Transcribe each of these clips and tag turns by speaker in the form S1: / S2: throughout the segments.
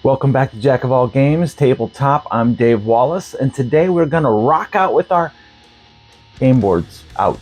S1: Welcome back to Jack of All Games Tabletop. I'm Dave Wallace, and today we're going to rock out with our game boards out.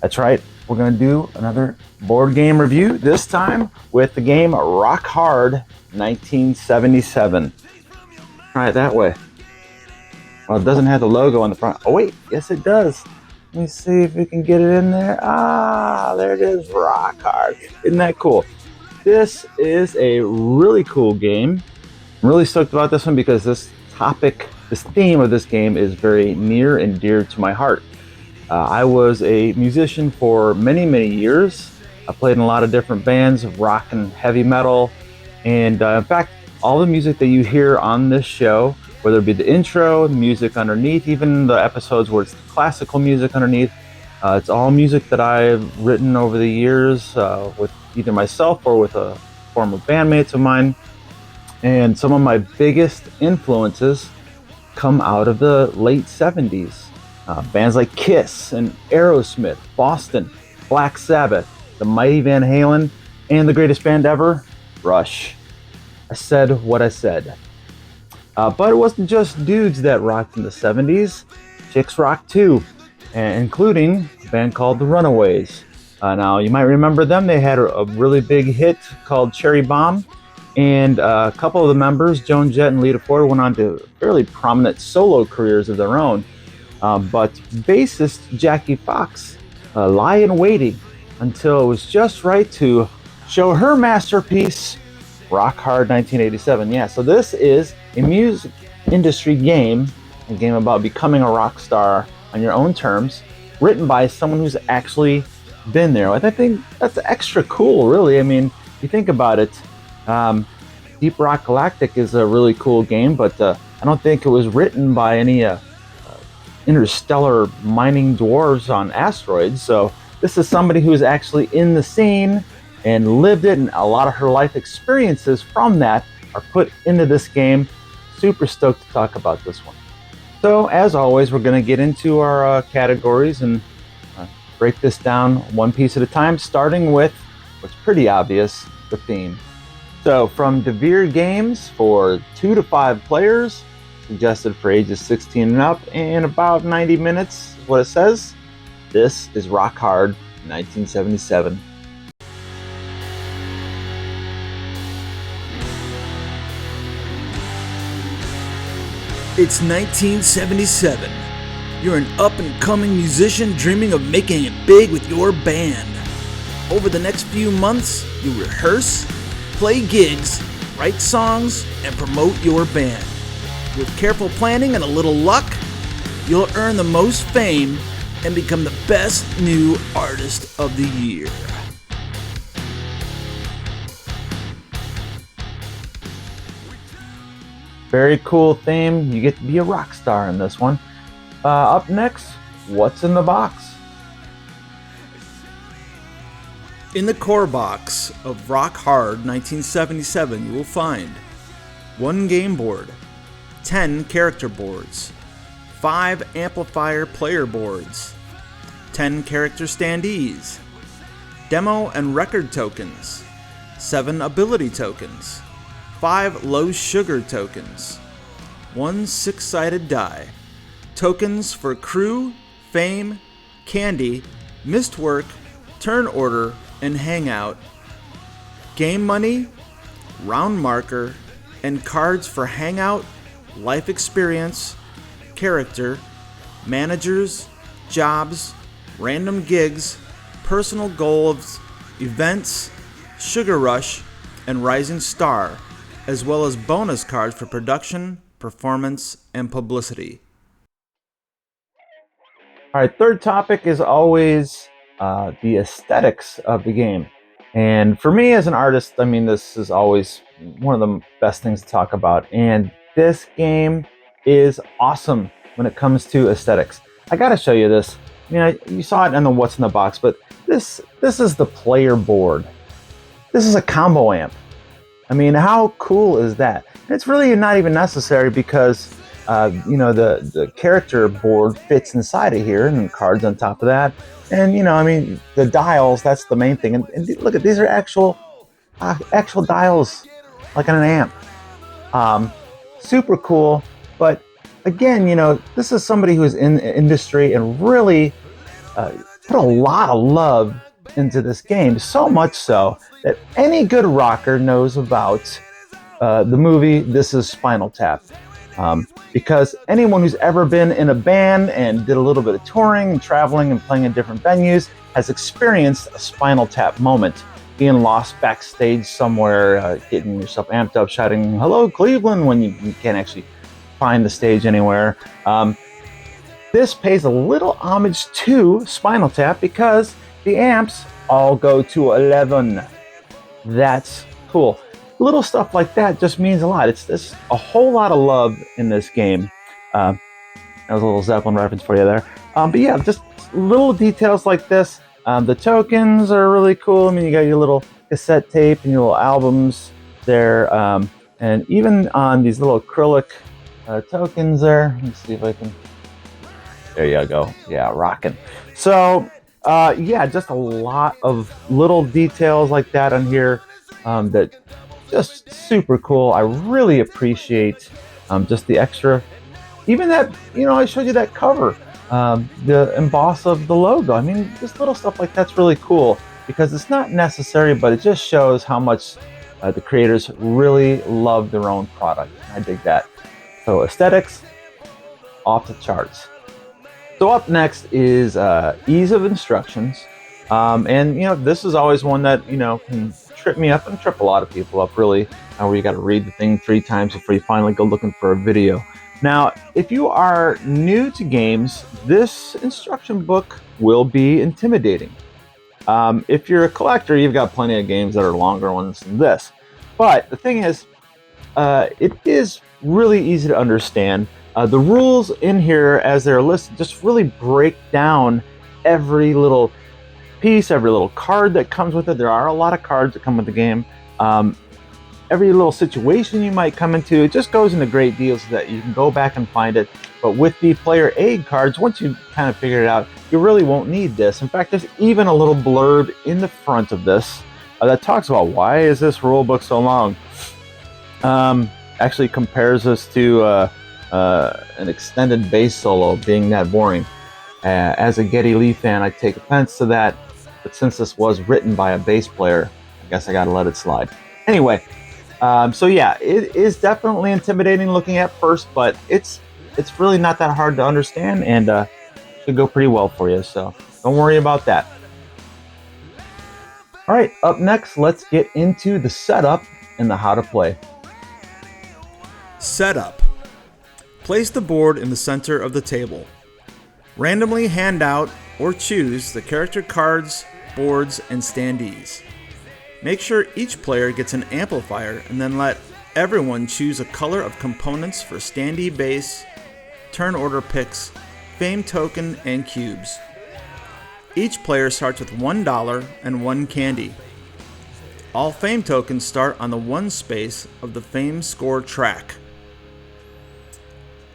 S1: That's right, we're going to do another board game review, this time with the game Rock Hard 1977. Try it that way. Well, it doesn't have the logo on the front. Oh wait, yes it does. Let me see if we can get it in there. There it is, Rock Hard. Isn't that cool? This is a really cool game. I'm really stoked about this one because this theme of this game is very near and dear to my heart. I was a musician for many, many years. I played in a lot of different bands of rock and heavy metal. And in fact, all the music that you hear on this show, whether it be the intro, the music underneath, even the episodes where it's classical music underneath, it's all music that I've written over the years with either myself or with a former bandmates of mine. And some of my biggest influences come out of the late 70s. Bands like Kiss and Aerosmith, Boston, Black Sabbath, the Mighty Van Halen, and the greatest band ever, Rush. I said what I said. But it wasn't just dudes that rocked in the 70s. Chicks rocked too, including a band called The Runaways. Now, you might remember them. They had a really big hit called Cherry Bomb. And a couple of the members, Joan Jett and Lita Ford, went on to fairly prominent solo careers of their own. But bassist Jackie Fox lay in waiting until it was just right to show her masterpiece, Rock Hard 1987. Yeah, so this is a music industry game, a game about becoming a rock star on your own terms, written by someone who's actually been there. I think that's extra cool, really. I mean, if you think about it, Deep Rock Galactic is a really cool game, but I don't think it was written by any interstellar mining dwarves on asteroids. So this is somebody who is actually in the scene and lived it, and a lot of her life experiences from that are put into this game. Super stoked to talk about this one. So as always, we're going to get into our categories and break this down one piece at a time, starting with what's pretty obvious, the theme. So from DeVere Games for 2 to 5 players, suggested for ages 16 and up, and about 90 minutes is what it says. This is Rock Hard 1977.
S2: It's 1977. You're an up-and-coming musician dreaming of making it big with your band. Over the next few months, you rehearse, play gigs, write songs, and promote your band. With careful planning and a little luck, you'll earn the most fame and become the best new artist of the year.
S1: Very cool theme. You get to be a rock star in this one. Up next, what's in the box?
S2: In the core box of Rock Hard 1977, you will find 1 game board, 10 character boards, 5 amplifier player boards, 10 character standees, demo and record tokens, 7 ability tokens, 5 low sugar tokens, 1 6-sided die, tokens for crew, fame, candy, missed work, turn order, and hangout, game money, round marker, and cards for hangout, life experience, character, managers, jobs, random gigs, personal goals, events, sugar rush, and rising star, as well as bonus cards for production, performance, and publicity.
S1: All right, third topic is always the aesthetics of the game. And for me as an artist, I mean, this is always one of the best things to talk about. And this game is awesome when it comes to aesthetics. I got to show you this. I mean, you saw it in the what's in the box, but this is the player board. This is a combo amp. I mean, how cool is that? It's really not even necessary because the character board fits inside of here, and cards on top of that. And I mean, the dials, that's the main thing. And look at, these are actual dials, like on an amp. Super cool. But again, this is somebody who's in the industry and really put a lot of love into this game. So much so that any good rocker knows about the movie This Is Spinal Tap. Because anyone who's ever been in a band and did a little bit of touring and traveling and playing in different venues has experienced a Spinal Tap moment. Being lost backstage somewhere, getting yourself amped up, shouting, "Hello, Cleveland," when you can't actually find the stage anywhere. This pays a little homage to Spinal Tap because the amps all go to 11. That's cool. Little stuff like that just means a lot. There's a whole lot of love in this game. That was a little Zeppelin reference for you there. But yeah, just little details like this. The tokens are really cool. I mean, you got your little cassette tape and your little albums there. And even on these little acrylic tokens there. Let's see if I can... There you go. Yeah, rocking. So, yeah, just a lot of little details like that on here that just super cool. I really appreciate just the extra. Even that, I showed you that cover, the emboss of the logo. I mean, just little stuff like that's really cool because it's not necessary, but it just shows how much the creators really love their own product. I dig that. So aesthetics, off the charts. So up next is ease of instructions. And, this is always one that, can trip me up and trip a lot of people up, really, where you got to read the thing 3 times before you finally go looking for a video. Now, if you are new to games, this instruction book will be intimidating. If you're a collector, you've got plenty of games that are longer ones than this. But the thing is, it is really easy to understand. The rules in here, as they're listed, just really break down every little piece, every little card that comes with it. There are a lot of cards that come with the game. Every little situation you might come into, it just goes into great deals so that you can go back and find it. But with the player aid cards, once you kind of figure it out, you really won't need this. In fact, there's even a little blurb in the front of this that talks about why is this rule book so long. Actually compares this to an extended bass solo being that boring. As a Geddy Lee fan, I take offense to that, but since this was written by a bass player, I guess I gotta let it slide. Anyway, so yeah, it is definitely intimidating looking at first, but it's really not that hard to understand and should go pretty well for you, so don't worry about that. All right, up next, let's get into the setup and the how to play.
S2: Setup. Place the board in the center of the table. Randomly hand out or choose the character cards, boards, and standees. Make sure each player gets an amplifier and then let everyone choose a color of components for standee base, turn order picks, fame token, and cubes. Each player starts with $1 and 1 candy. All fame tokens start on the 1 space of the fame score track.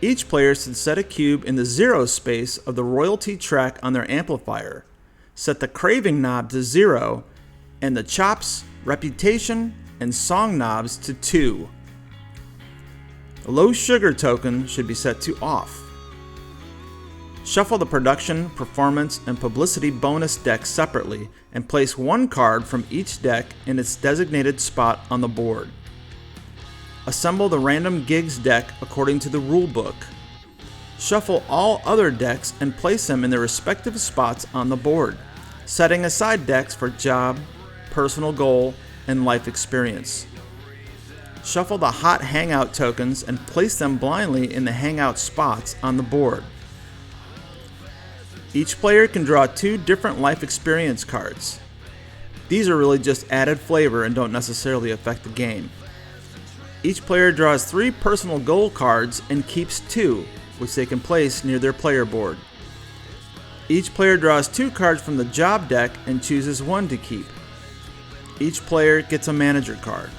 S2: Each player should set a cube in the 0 space of the royalty track on their amplifier. Set the craving knob to 0 and the chops, reputation, and song knobs to 2. The low sugar token should be set to off. Shuffle the production, performance, and publicity bonus decks separately and place 1 card from each deck in its designated spot on the board. Assemble the random gigs deck according to the rulebook. Shuffle all other decks and place them in their respective spots on the board, setting aside decks for job, personal goal, and life experience. Shuffle the hot hangout tokens and place them blindly in the hangout spots on the board. Each player can draw 2 different life experience cards. These are really just added flavor and don't necessarily affect the game. Each player draws 3 personal goal cards and keeps 2, which they can place near their player board. Each player draws 2 cards from the job deck and chooses 1 to keep. Each player gets a manager card.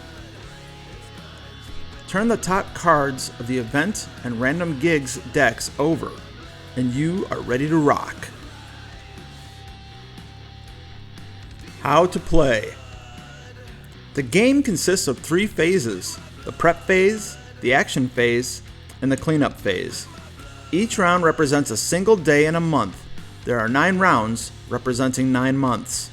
S2: Turn the top cards of the event and random gigs decks over, and you are ready to rock. How to play. The game consists of 3 phases: the prep phase, the action phase, and the cleanup phase. Each round represents a single day in a month. There are 9 rounds, representing 9 months.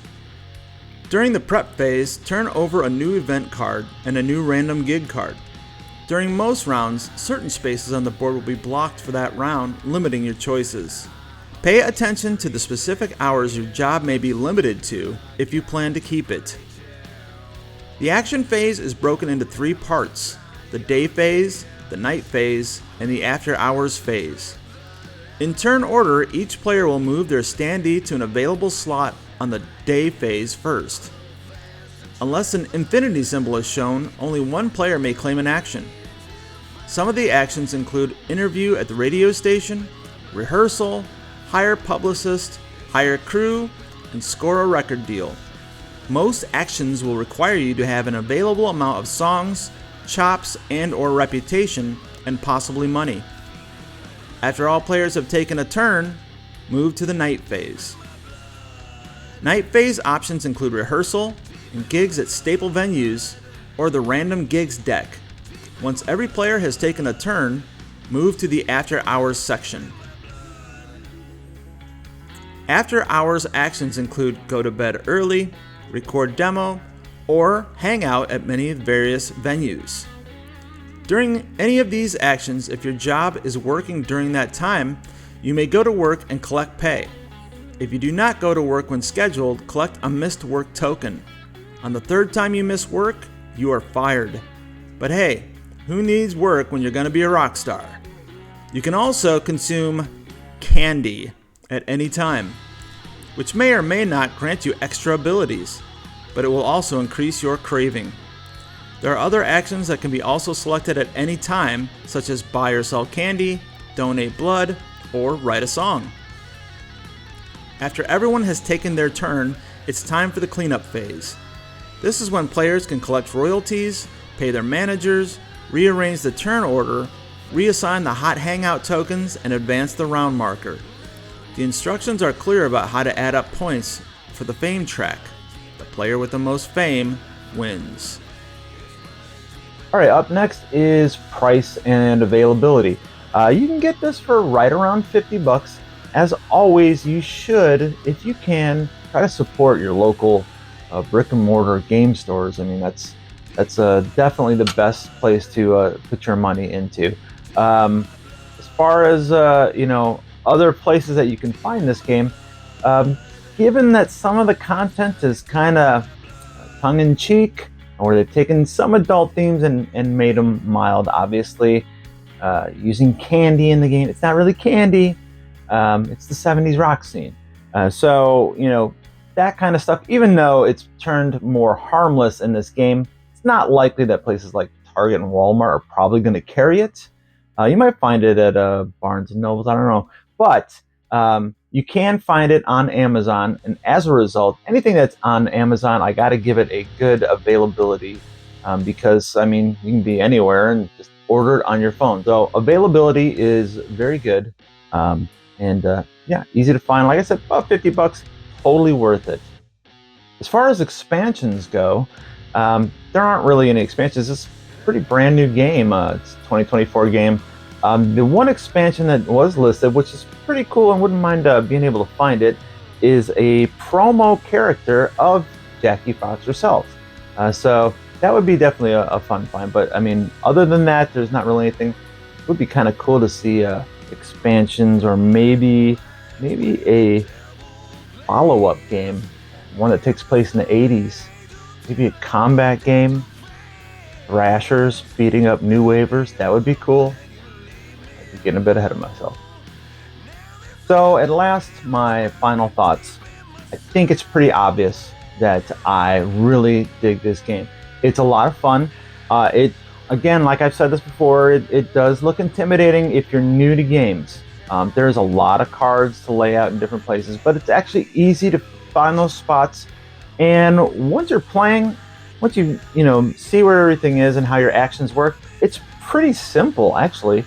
S2: During the prep phase, turn over a new event card and a new random gig card. During most rounds, certain spaces on the board will be blocked for that round, limiting your choices. Pay attention to the specific hours your job may be limited to if you plan to keep it. The action phase is broken into 3 parts: the day phase, the night phase, and the after hours phase. In turn order, each player will move their standee to an available slot on the day phase first. Unless an infinity symbol is shown, only one player may claim an action. Some of the actions include interview at the radio station, rehearsal, hire publicist, hire crew, and score a record deal. Most actions will require you to have an available amount of songs, chops, and/or reputation, and possibly money. After all players have taken a turn, move to the night phase. Night phase options include rehearsal and gigs at staple venues or the random gigs deck. Once every player has taken a turn, move to the after hours section. After hours actions include go to bed early, record demo, or hang out at many various venues. During any of these actions, if your job is working during that time, you may go to work and collect pay. If you do not go to work when scheduled, collect a missed work token. On the 3rd time you miss work, you are fired. But hey, who needs work when you're going to be a rock star? You can also consume candy at any time, which may or may not grant you extra abilities, but it will also increase your craving. There are other actions that can be also selected at any time, such as buy or sell candy, donate blood, or write a song. After everyone has taken their turn, it's time for the cleanup phase. This is when players can collect royalties, pay their managers, rearrange the turn order, reassign the hot hangout tokens, and advance the round marker. The instructions are clear about how to add up points for the fame track. The player with the most fame wins.
S1: All right, up next is price and availability. You can get this for right around $50. As always, you should, if you can, try to support your local brick and mortar game stores. I mean, that's definitely the best place to put your money into. As far as other places that you can find this game, given that some of the content is kind of tongue-in-cheek, or they've taken some adult themes and made them mild, obviously, using candy in the game. It's not really candy. It's the 70s rock scene. So, that kind of stuff, even though it's turned more harmless in this game, it's not likely that places like Target and Walmart are probably going to carry it. You might find it at Barnes & Nobles, I don't know. But you can find it on Amazon, and as a result, anything that's on Amazon, I got to give it a good availability because, I mean, you can be anywhere and just order it on your phone. So availability is very good, and easy to find. Like I said, about $50, totally worth it. As far as expansions go, there aren't really any expansions. It's a pretty brand new game. It's a 2024 game. The one expansion that was listed, which is pretty cool and wouldn't mind being able to find it, is a promo character of Jackie Fox herself. So that would be definitely a fun find. But I mean, other than that, there's not really anything. It would be kind of cool to see expansions, or maybe a follow-up game, one that takes place in the 80s. Maybe a combat game, Thrashers beating up New Wavers. That would be cool. I'm getting a bit ahead of myself. So at last, my final thoughts. I think it's pretty obvious that I really dig this game. It's a lot of fun. Again, like I've said this before, it does look intimidating if you're new to games. There's a lot of cards to lay out in different places, but it's actually easy to find those spots. And once you're playing, once you see where everything is and how your actions work, it's pretty simple actually.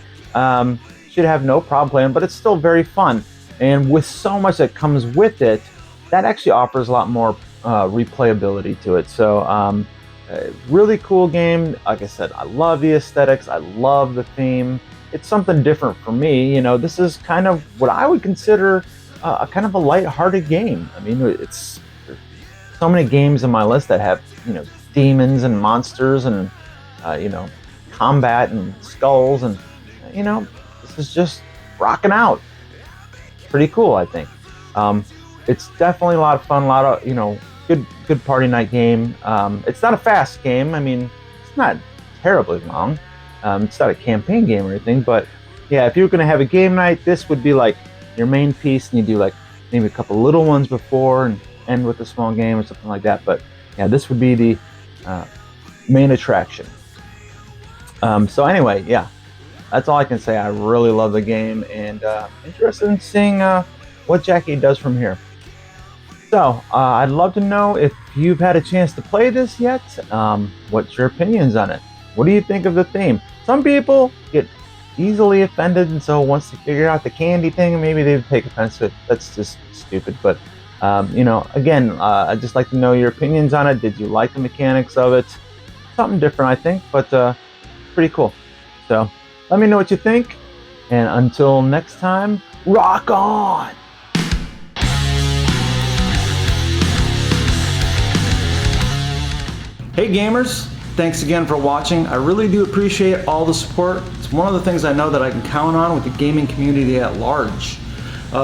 S1: Should have no problem playing, but it's still very fun. And with so much that comes with it, that actually offers a lot more replayability to it. So Really cool game. Like I said, I love the aesthetics. I love the theme. It's something different for me. This is kind of what I would consider a kind of a light-hearted game. I mean, it's there's so many games in my list that have demons and monsters and combat and skulls, and this is just rocking out. Pretty cool, I think. It's definitely a lot of fun. A lot of good party night game. It's not a fast game. I mean, it's not terribly long. It's not a campaign game or anything, but yeah, if you're going to have a game night, this would be like your main piece, and you do like maybe a couple little ones before and end with a small game or something like that. But yeah, this would be the main attraction. So anyway, yeah, that's all I can say. I really love the game, and interested in seeing what Jackie does from here. So I'd love to know if you've had a chance to play this yet. What's your opinions on it? What do you think of the theme? Some people get easily offended, and so once they figure out the candy thing, maybe they take offense to it. That's just stupid. But again, I'd just like to know your opinions on it. Did you like the mechanics of it? Something different, I think, but pretty cool. So let me know what you think, and until next time, rock on!
S2: Hey gamers, thanks again for watching. I really do appreciate all the support. It's one of the things I know that I can count on with the gaming community at large.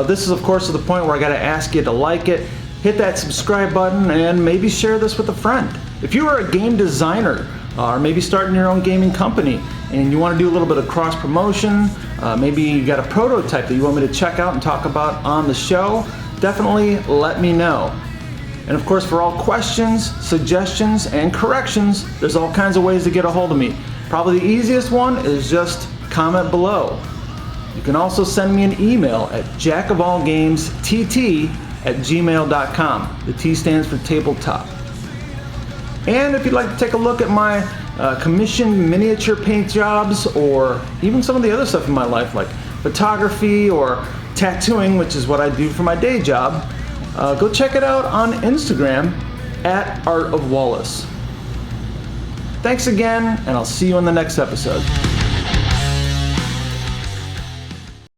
S2: This is of course to the point where I gotta ask you to like it, hit that subscribe button, and maybe share this with a friend. If you are a game designer, or maybe starting your own gaming company, and you want to do a little bit of cross promotion, maybe you got a prototype that you want me to check out and talk about on the show, definitely let me know. And of course, for all questions, suggestions, and corrections, there's all kinds of ways to get a hold of me. Probably the easiest one is just comment below. You can also send me an email at jackofallgamestt@gmail.com. The T stands for tabletop. And if you'd like to take a look at my commissioned miniature paint jobs, or even some of the other stuff in my life like photography or tattooing, which is what I do for my day job, go check it out on Instagram at Art of Wallace. Thanks again, and I'll see you in the next episode.